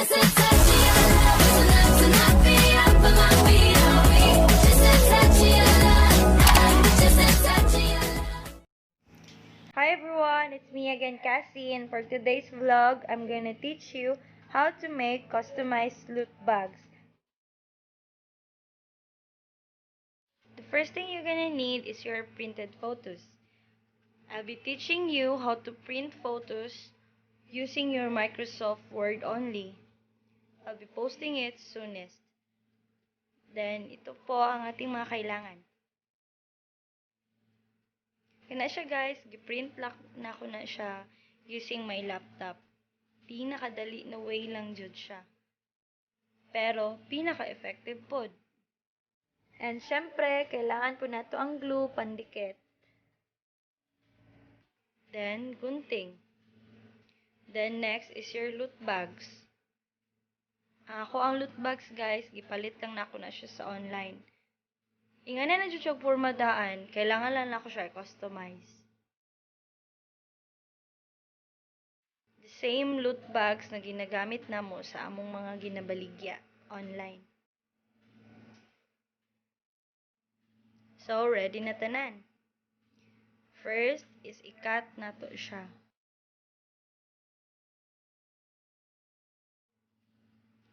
Just a touch of your love is enough to knock me off of my feet. Oh, just a touch of your love, just a touch of your love. Hi everyone, it's me again, Cassie, and for today's vlog, I'm gonna teach you how to make customized loot bags. The first thing you're gonna need is your printed photos. I'll be teaching you how to print photos using your Microsoft Word only. I'll be posting it soonest. Then, ito po ang ating mga kailangan. Kaya siya guys, giprint na ko na siya using my laptop. Pinakadali na way lang jud siya. Pero, pinaka-effective pod. And syempre, kailangan po nato ang glue pandikit. Then, gunting. Then, next is your loot bags. Ako ang loot bags, guys, gipalit lang na ako na siya sa online. Ingana na dyan siya pormadaan, kailangan lang ako siya i-customize. The same loot bags na ginagamit na mo sa among mga ginabaligya online. So, ready na tanan. First is i-cut na to siya.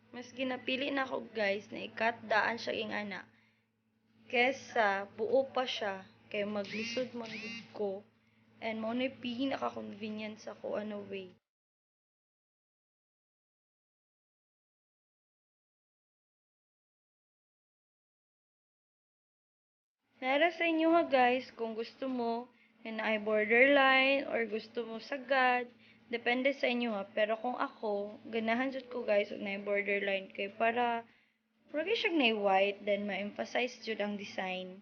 Mas ginapili na ko guys na i-cut daan siya ing ana. Kesa buo pa siya kay maglisod man gud ko and mo na pinaka-convenience ako ano way. Nara sa inyo ha guys kung gusto mo na ay borderline or gusto mo sagad. Depende sa inyo ha. Pero kung ako, ganahan jud ko guys na borderline kay para wala siya na white then ma-emphasize jud ang design.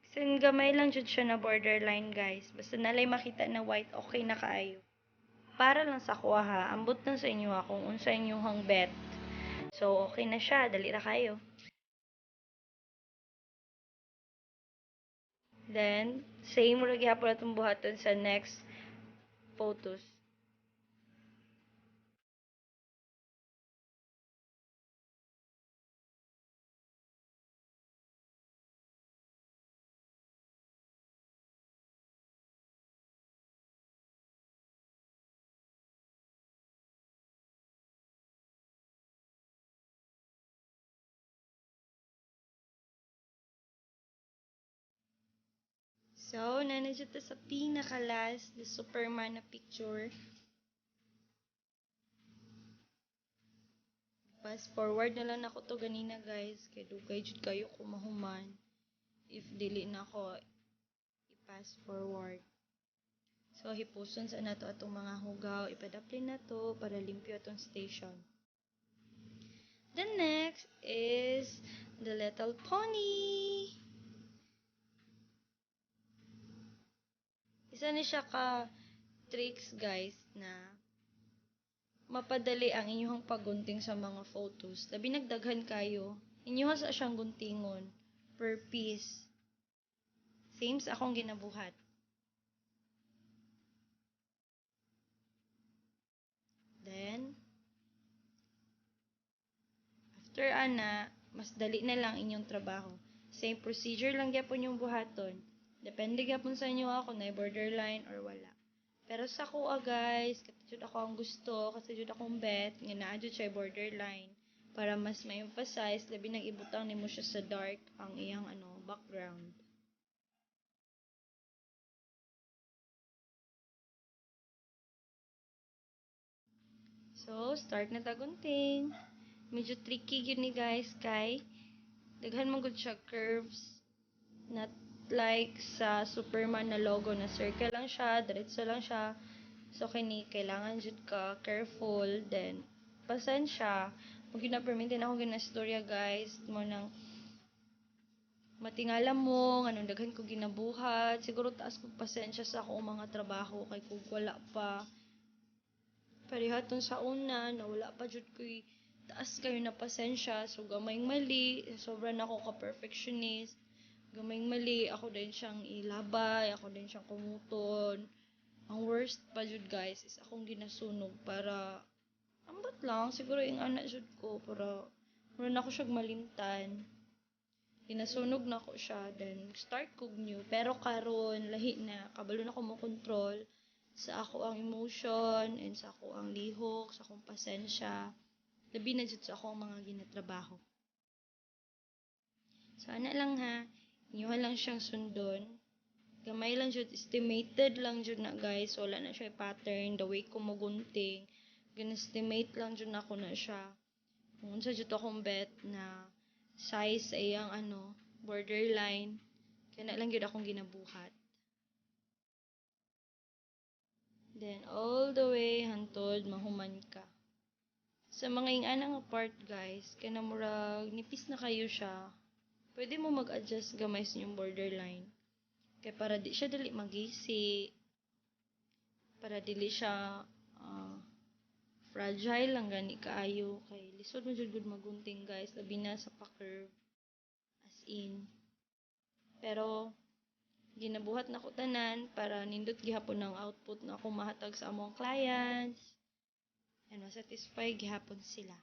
Kasi gamay lang jud siya na borderline guys. Basta nalay makita na white, okay na kaayo. Para lang sa kuha ha. Ambot lang sa inyo ha kung unsa inyong bet. So, okay na siya. Dali ra kayo. Then, same ra gyapon atong buhaton sa next photos. So, nanadyo ta sa pinaka-last, the Superman na picture. Fast forward na lang ako to ganina guys, kay dugay jud kayo kumahuman. If dili na ako i-fast forward. So, hipuson sa nato atong mga hugaw, ipadaplin na to para limpyo atong station. The next is the little pony. Isa ni siya ka tricks guys na mapadali ang inyong paggunting sa mga photos. Labi nagdaghan kayo, inyong sa siyang guntingon per piece. Same sa akong ginabuhat. Then, after ana, mas dali na lang inyong trabaho. Same procedure lang gyapon yung buhaton. Depende gyapon sa inyo ako na borderline or wala. Pero sa kuha guys, kasi jud ako ang gusto, kasi jud akong bet, nga naa jud siya borderline para mas ma-emphasize labi nang ibutang nimo siya sa dark ang iyang background. So, start na tagunting. Medyo tricky yun ni guys kay daghan man gud siya curves. Not like sa Superman na logo na circle lang siya, diretso lang siya. So, kini kailangan jud ka careful. Then, pasensya. Kung gina-permitin ako ginastorya guys, mo nang matingala mo, anong daghan ko ginabuhat. Siguro taas ko pasensya sa akong mga trabaho kay kung wala pa. Parihaton sa una, na wala pa jud ko'y taas kayo na pasensya. So, gamayng mali. Sobrang ako ka-perfectionist. Gamayng mali. Ako din siyang ilabay. Ako din siyang kumuton. Ang worst pa jud guys is akong ginasunog para ambot lang siguro yung anak jud ko para mura na ako siya malimtan. Ginasunog na ko siya then start kog new pero karon lahi na kabalo na ko mo control sa ako ang emotion and sa ako ang lihok, sa akong pasensya. Labi na jud sa ako ang mga ginatrabaho. So ana lang ha, inyo lang siyang sundon. Gamay lang jud, estimated lang jud na guys, wala na siya pattern, the way ko magunting. Gin-estimate lang jud na ko na siya. Kung unsa jud akong bet na size sa iyang borderline, kana lang jud akong ginabuhat. Then all the way hantod mahuman ka. Sa mga ingana nga part guys, kana murag nipis na kayo siya. Pwede mo mag-adjust gamay sa inyong borderline. Kaya para di siya dali magisi, para dili siya fragile lang gani kaayo kay lisod mo jud gud magunting guys labi na sa pa-curve as in. Pero ginabuhat na ko tanan para nindot gihapon ang output na akong mahatag sa among clients and masatisfy gihapon sila.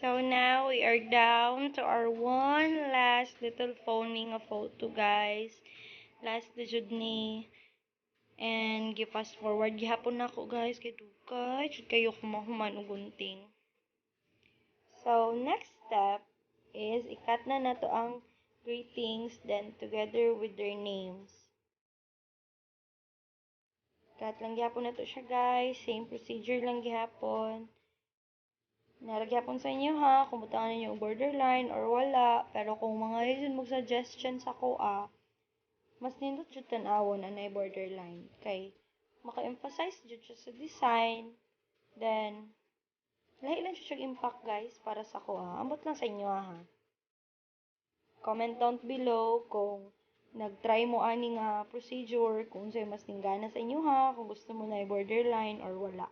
So now we are down to our one last little phoning a photo guys. Last na jud ni. And gi-fast forward gihapon nako guys kay dugay jud kayo kumahuman og gunting. So next step is ikat na nato ang greetings then together with their names. Ikat lang gihapon nato siya guys, same procedure lang gihapon. Naragyapon sa inyo ha, kung butangan ninyo borderline or wala, pero kung mga reason mo suggestion sa ko mas nindot jud tan-awon anay borderline. Kay, maka-emphasize jud siya sa design, then, lahi lang siya impact guys para sa ko ambot lang sa inyo ha. Comment down below kung nag-try mo ani nga procedure, kung sa'yo mas tinggana sa inyo ha, kung gusto mo na borderline or wala.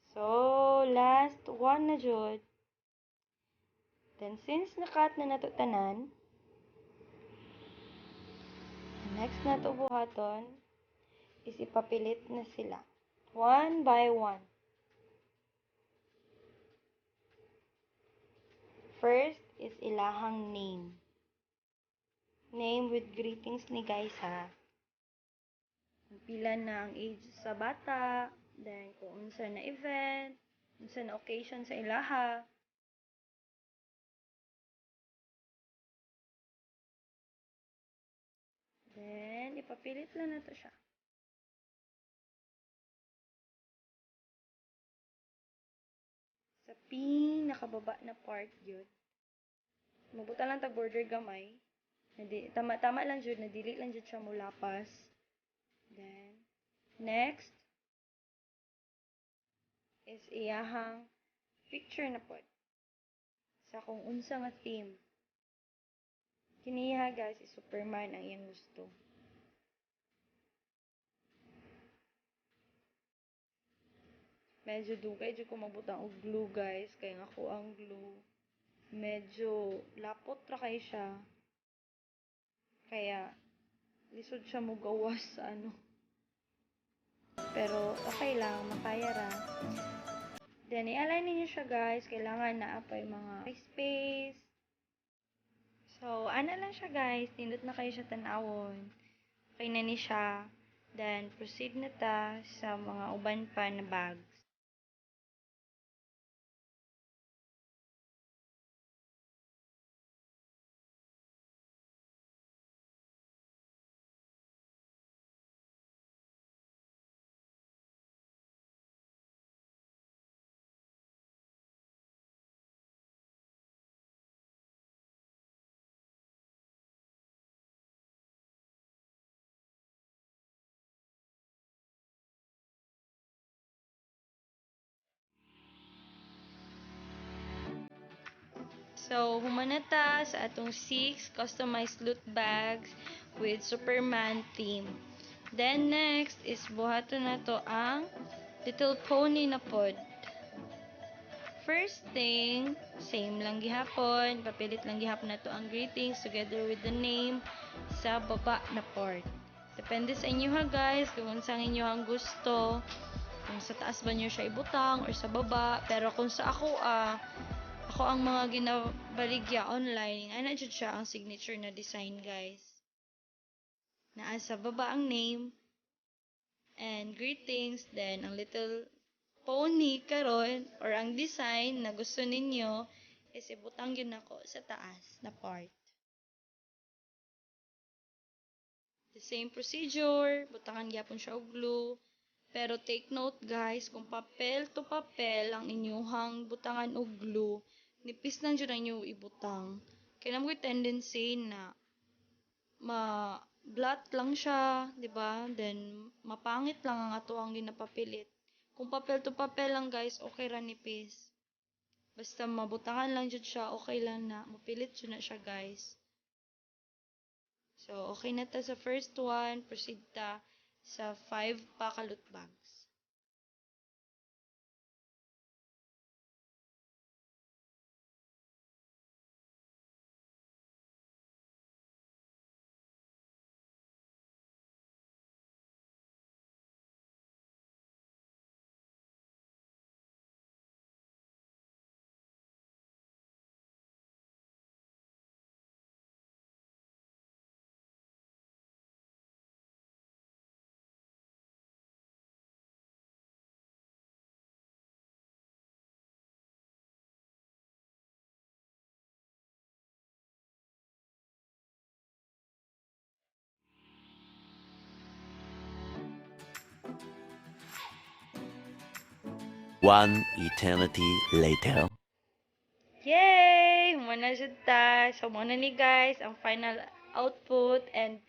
So, last one na jud. Then, since nakat na nato tanan, next na to buhaton is ipapilit na sila. One by one. First is ilahang name. Name with greetings ni guys ha. Pila na ang age sa bata, then kung unsa na event, unsa na occasion sa ilaha. Then, ipapilit lang na to siya. Sa pinakababa na part yun. Mabuta lang tag border gamay. Tama-tama lang jud, nadili lang jud siya mulapas. Then, next is iyahang picture na pod. Sa kung unsa nga theme. Kiniha guys, is Superman ang iyang gusto. Medyo dugay jud ko mabutang og glue guys, kay nga ko ang glue. Medyo lapot ra kay siya. Kaya lisod siya mo gawas sa ano. Pero okay lang, makaya ra. Then, i-align ninyo siya guys. Kailangan na apay mga space. So, ana lang siya guys. Nindot na kayo siya tanawon. Okay na ni siya. Then, proceed na ta sa mga uban pa na bags. So, humana ta sa atong 6 customized loot bags with Superman theme. Then, next is buhato na to ang Little Pony na pod. First thing, same lang gihapon. Papilit lang gihapon na to ang greetings together with the name sa baba na part. Depende sa inyo ha guys, kung unsang inyo ang gusto. Kung sa taas ba nyo siya ibutang or sa baba. Pero kung sa ako ang mga ginabaligya online, ana jud siya ang signature na design guys. Naa sa baba ang name and greetings, then ang little pony karon or ang design na gusto ninyo is ibutang yun ako sa taas na part. The same procedure, butangan gyapon siya og glue. Pero take note guys, kung papel to papel ang inyuhang butangan og glue, nipis lang jud ang inyo ibutang. Kaya naman ko'y tendency na ma-blot lang siya, di ba? Then, mapangit lang ang ato ang ginapapilit. Kung papel to papel lang guys, okay ra nipis. Basta mabutangan lang jud siya, okay lang na. Mapilit jud na siya guys. So, okay na ta sa first one. Proceed ta sa 5 pakalot bags. One eternity later. Yay! Humana jud ta. So, muna ni guys ang final output and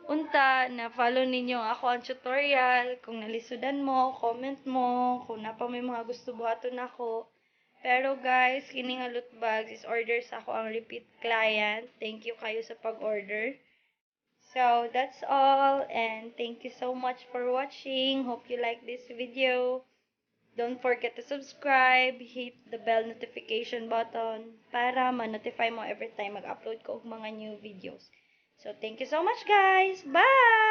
unta na follow ninyo ako ang tutorial. Kung nalisudan mo, comment mo. Kung napa may mga gusto buhaton ako. Pero guys, kining loot bags is order sa ako ang repeat client. Thank you kayo sa pag-order. So, that's all and thank you so much for watching. Hope you like this video. Don't forget to subscribe, hit the bell notification button para ma-notify mo every time mag-upload ko og mga new videos. So, thank you so much guys! Bye!